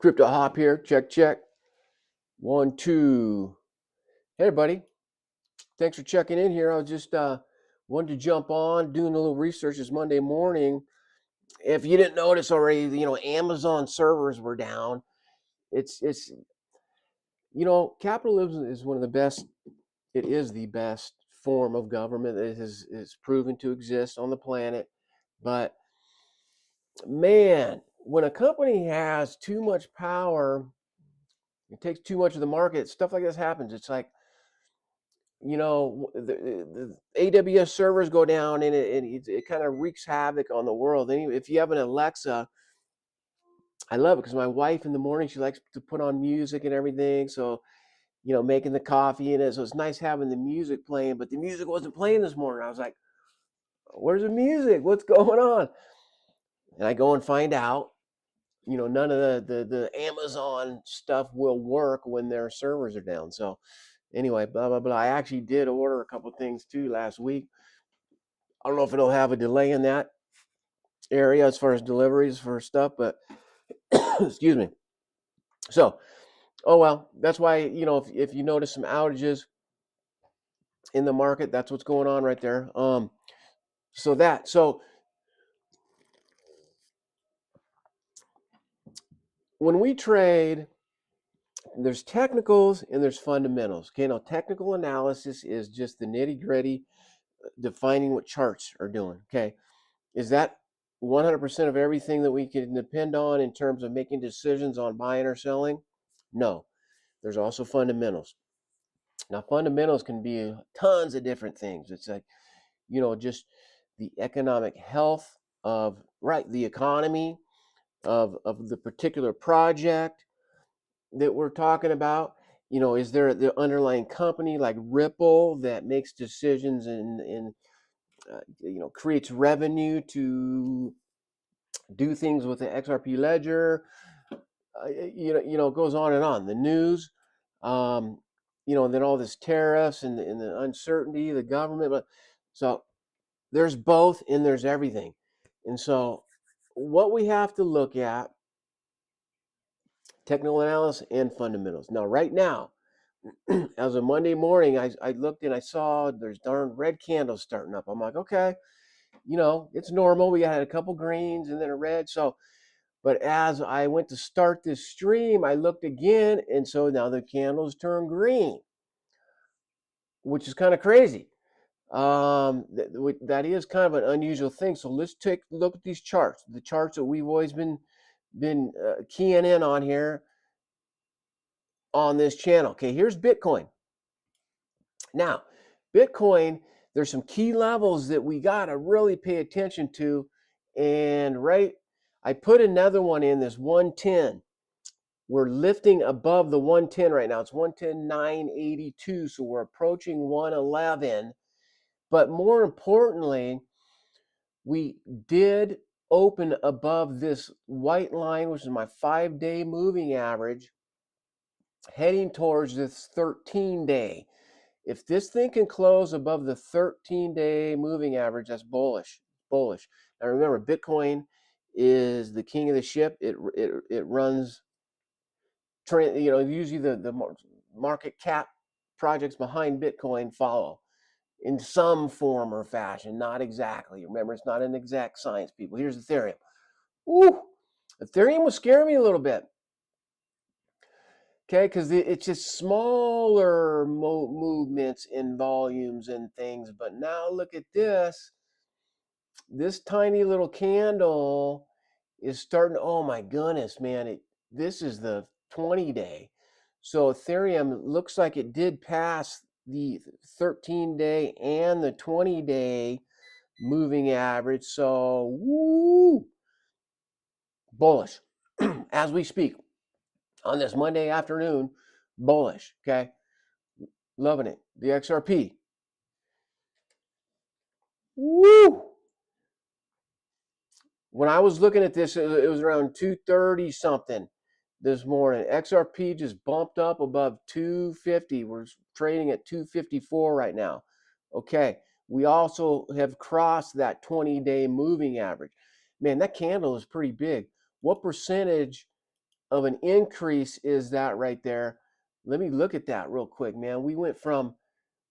CryptoHop here. Check, check. 1, 2. Hey, everybody. Thanks for checking in here. I was just wanted to jump on, doing a little research this Monday morning. If you didn't notice already, Amazon servers were down. It's capitalism is one of the best. It is the best form of government that is proven to exist on the planet. But man, when a company has too much power, it takes too much of the market, stuff like this happens. It's like, the AWS servers go down and it kind of wreaks havoc on the world. And if you have an Alexa, I love it because my wife in the morning, she likes to put on music and everything. So, making the coffee so it's nice having the music playing, but the music wasn't playing this morning. I was like, where's the music? What's going on? And I go and find out, none of the Amazon stuff will work when their servers are down. So anyway, blah, blah, blah. I actually did order a couple things too last week. I don't know if it'll have a delay in that area as far as deliveries for stuff, but excuse me. So, oh well, that's why, if you notice some outages in the market, that's what's going on right there. So when we trade, there's technicals and there's fundamentals. Okay, now technical analysis is just the nitty-gritty, defining what charts are doing. Okay, is that 100% of everything that we can depend on in terms of making decisions on buying or selling? No. There's also fundamentals. Now, fundamentals can be tons of different things. It's like, just the economic health of, the economy of the particular project that we're talking about. Is there the underlying company like Ripple that makes decisions and creates revenue to do things with the XRP ledger? It goes on and on. The news, and then all this tariffs and the uncertainty, the government. But so there's both and there's everything. And so what we have to look at, technical analysis and fundamentals. Now, right now, as of Monday morning, I looked and I saw there's darn red candles starting up. I'm like, okay, it's normal. We had a couple greens and then a red. But as I went to start this stream, I looked again, and so now the candles turn green, which is kind of crazy. That is kind of an unusual thing. So let's take a look at these charts, the charts that we've always been keying in on here on this channel. Okay, here's Bitcoin. Now, Bitcoin, there's some key levels that we got to really pay attention to, and I put another one in, this 110. We're lifting above the 110 right now. It's 110.982, so we're approaching 111. But more importantly, we did open above this white line, which is my 5-day moving average, heading towards this 13-day. If this thing can close above the 13-day moving average, that's bullish. Now remember, Bitcoin is the king of the ship. It runs, usually the market cap projects behind Bitcoin follow in some form or fashion. Not exactly. Remember, it's not an exact science, people. Here's Ethereum. Ooh, Ethereum was scaring me a little bit. Okay, because it's just smaller movements in volumes and things. But now look at this. This tiny little candle is starting. Oh my goodness, man. This is the 20-day. So Ethereum looks like it did pass the 13-day and the 20-day moving average. So, woo, bullish as we speak on this Monday afternoon. Bullish, okay? Loving it. The XRP. Woo! When I was looking at this, it was around 230 something this morning. XRP just bumped up above 250. We're trading at 254 right now. Okay. We also have crossed that 20-day moving average. Man, that candle is pretty big. What percentage of an increase is that right there? Let me look at that real quick, man. We went from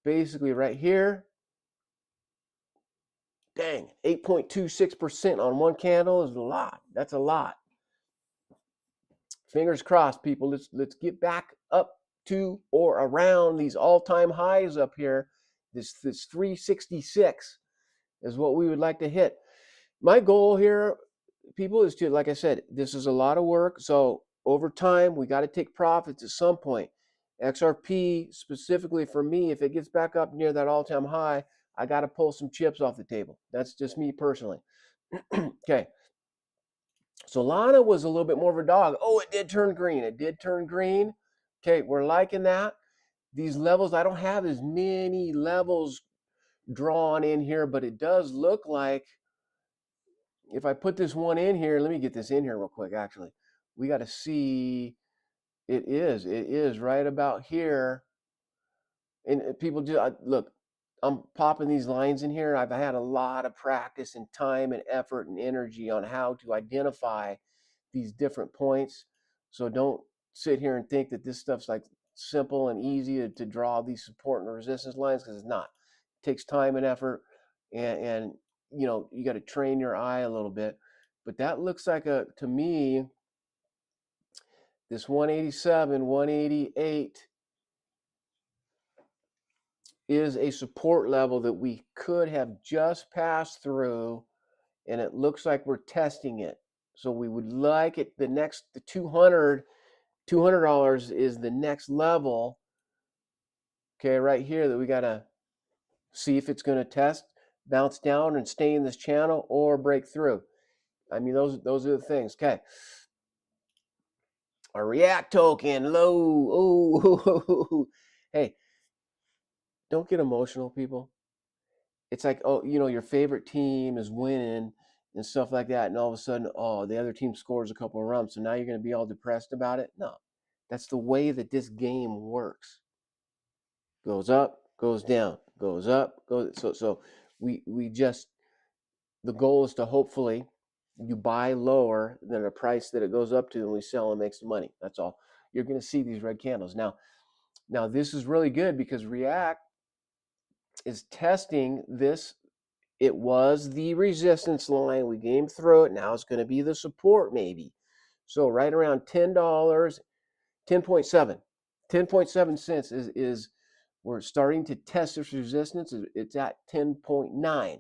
basically right here, dang, 8.26% on one candle is a lot. That's a lot. Fingers crossed, people. Let's get back up to or around these all-time highs up here. This 366 is what we would like to hit. My goal here, people, is to, like I said, this is a lot of work. So over time, we got to take profits at some point. XRP, specifically for me, if it gets back up near that all-time high, I got to pull some chips off the table. That's just me personally. Okay. Solana was a little bit more of a dog. Oh, it did turn green. It did turn green. Okay, we're liking that. These levels, I don't have as many levels drawn in here, but it does look like if I put this one in here, let me get this in here real quick, actually. We got to see, it is right about here. And people just, look, I'm popping these lines in here. I've had a lot of practice and time and effort and energy on how to identify these different points. So don't sit here and think that this stuff's like simple and easy to draw these support and resistance lines, because it's not. It takes time and effort, and you know, you got to train your eye a little bit. But that looks like to me, this 187, 188 is a support level that we could have just passed through, and it looks like we're testing it. So we would like it, the $200 is the next level. Okay, right here, that we got to see if it's going to test, bounce down and stay in this channel, or break through. I mean, those are the things. Okay. Our React token low. Oh, hey, don't get emotional, people. It's like, oh, you know, your favorite team is winning and stuff like that, and all of a sudden, oh, the other team scores a couple of runs, so now you're going to be all depressed about it. No, that's the way that this game works. Goes up, goes down, goes up, goes. So we just, the goal is to hopefully you buy lower than the price that it goes up to, and we sell and make some money. That's all. You're going to see these red candles. Now this is really good because React is testing this. It was the resistance line. We came through it. Now it's going to be the support maybe. So right around $10, 10.7, 10.7 cents is we're starting to test this resistance. It's at 10.9.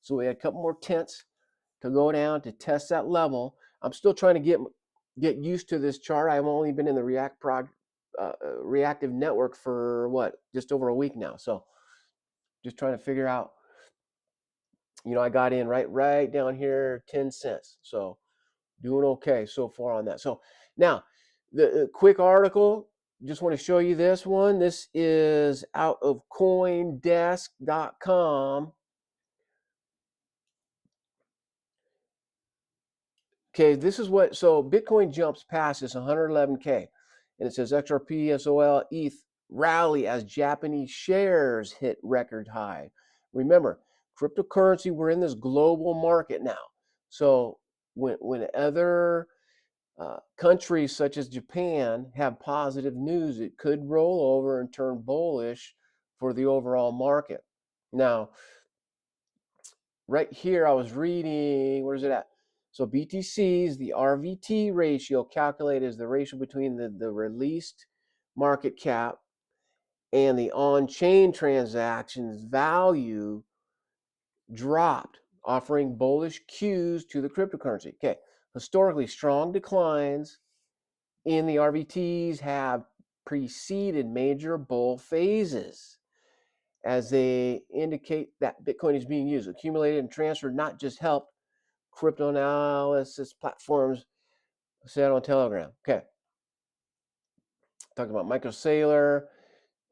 So we had a couple more tenths to go down to test that level. I'm still trying to get used to this chart. I've only been in the reactive network for what, just over a week now. So just trying to figure out, you know, I got in right down here, 10 cents. So doing okay so far on that. So now the quick article, just want to show you this one. This is out of coindesk.com. Okay, this is what, so Bitcoin jumps past this 111K, and it says XRP, SOL, ETH rally as Japanese shares hit record high. Remember, cryptocurrency, we're in this global market now. So when other countries such as Japan have positive news, it could roll over and turn bullish for the overall market. Now, right here, I was reading, where is it at? So BTCs, the RVT ratio calculated as the ratio between the released market cap and the on-chain transactions value dropped, offering bullish cues to the cryptocurrency. Okay, historically, strong declines in the RVTs have preceded major bull phases, as they indicate that Bitcoin is being used, accumulated, and transferred, not just helped crypto analysis platforms said on Telegram. Okay. Talking about Michael Saylor.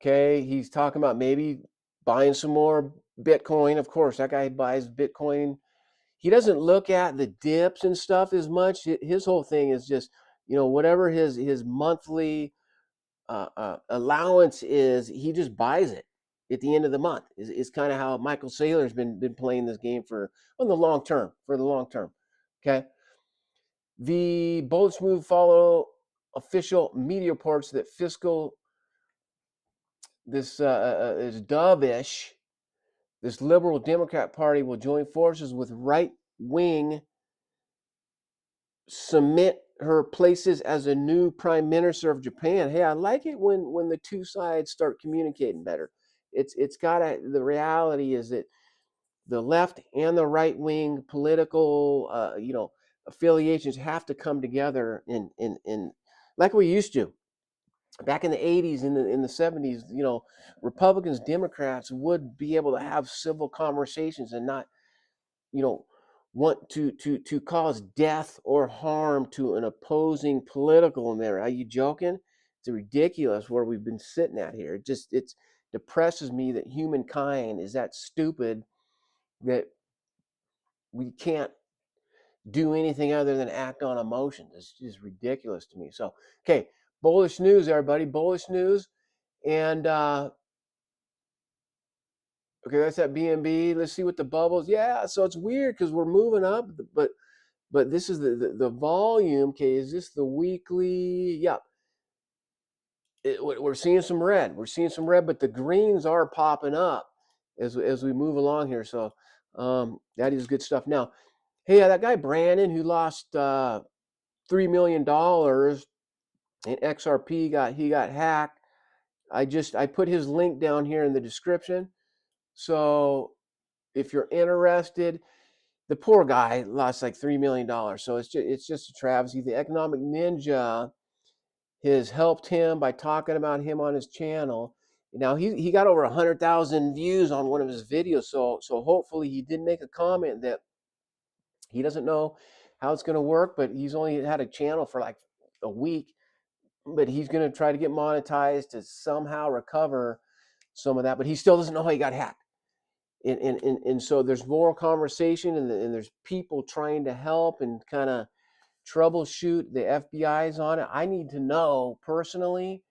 Okay. He's talking about maybe buying some more Bitcoin. Of course, that guy buys Bitcoin. He doesn't look at the dips and stuff as much. His whole thing is just, you know, whatever his monthly allowance is, he just buys it at the end of the month. Is kind of how Michael Saylor's been playing this game for the long term. Okay. The bullish move official media reports that this is dovish. This liberal Democrat Party will join forces with right wing, cement her places as a new prime minister of Japan. Hey, I like it when the two sides start communicating better. It's gotta. The reality is that the left and the right wing political affiliations have to come together in like we used to back in the 80s, in the 70s. Republicans, Democrats would be able to have civil conversations and not you know want to cause death or harm to an opposing political matter. Are you joking? It's ridiculous where we've been sitting at here. It depresses me that humankind is that stupid that we can't do anything other than act on emotions. It's just ridiculous to me. So, okay, bullish news, everybody. Bullish news. And okay, that's that BNB. Let's see what the bubbles. Yeah, so it's weird because we're moving up, but this is the volume. Okay, is this the weekly? Yeah, we're seeing some red. We're seeing some red, but the greens are popping up as we move along here. So that is good stuff. Now, hey, that guy Brandon who lost $3 million in XRP got hacked. I put his link down here in the description. So if you're interested, the poor guy lost like $3 million. So it's just a travesty. The Economic Ninja has helped him by talking about him on his channel. Now he got over 100,000 views on one of his videos. So hopefully he did make a comment that he doesn't know how it's going to work, but he's only had a channel for like a week. But he's going to try to get monetized to somehow recover some of that. But he still doesn't know how he got hacked. And so there's more conversation, and there's people trying to help and kind of troubleshoot. The FBI's on it. I need to know personally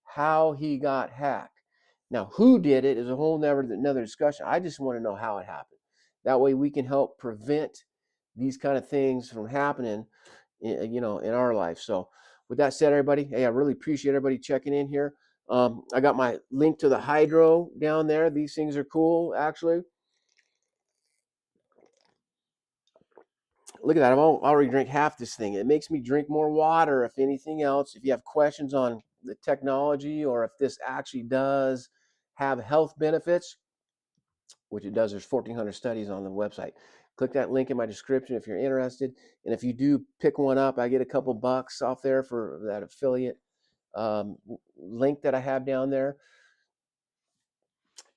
how he got hacked. Now, who did it is a whole another discussion. I just want to know how it happened. That way we can help prevent these kind of things from happening, in our life. So with that said, everybody, hey, I really appreciate everybody checking in here. I got my link to the Hydroh down there. These things are cool, actually. Look at that. I've already drank half this thing. It makes me drink more water, if anything else. If you have questions on the technology or if this actually does have health benefits, which it does, there's 1,400 studies on the website. Click that link in my description if you're interested. And if you do pick one up, I get a couple bucks off there for that affiliate link that I have down there.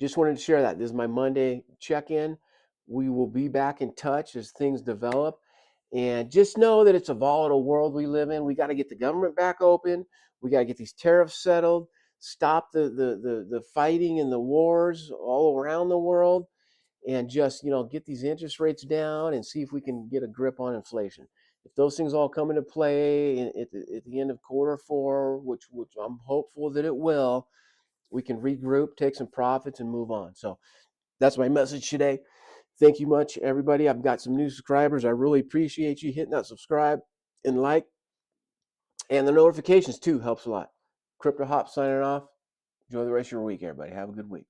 Just wanted to share that. This is my Monday check-in. We will be back in touch as things develop. And just know that it's a volatile world we live in. We got to get the government back open. We got to get these tariffs settled, stop the fighting and the wars all around the world, and just get these interest rates down and see if we can get a grip on inflation. If those things all come into play at the end of Q4, which I'm hopeful that it will, we can regroup, take some profits, and move on. So that's my message today. Thank you much, everybody. I've got some new subscribers. I really appreciate you hitting that subscribe and like. And the notifications, too, helps a lot. CryptoHop signing off. Enjoy the rest of your week, everybody. Have a good week.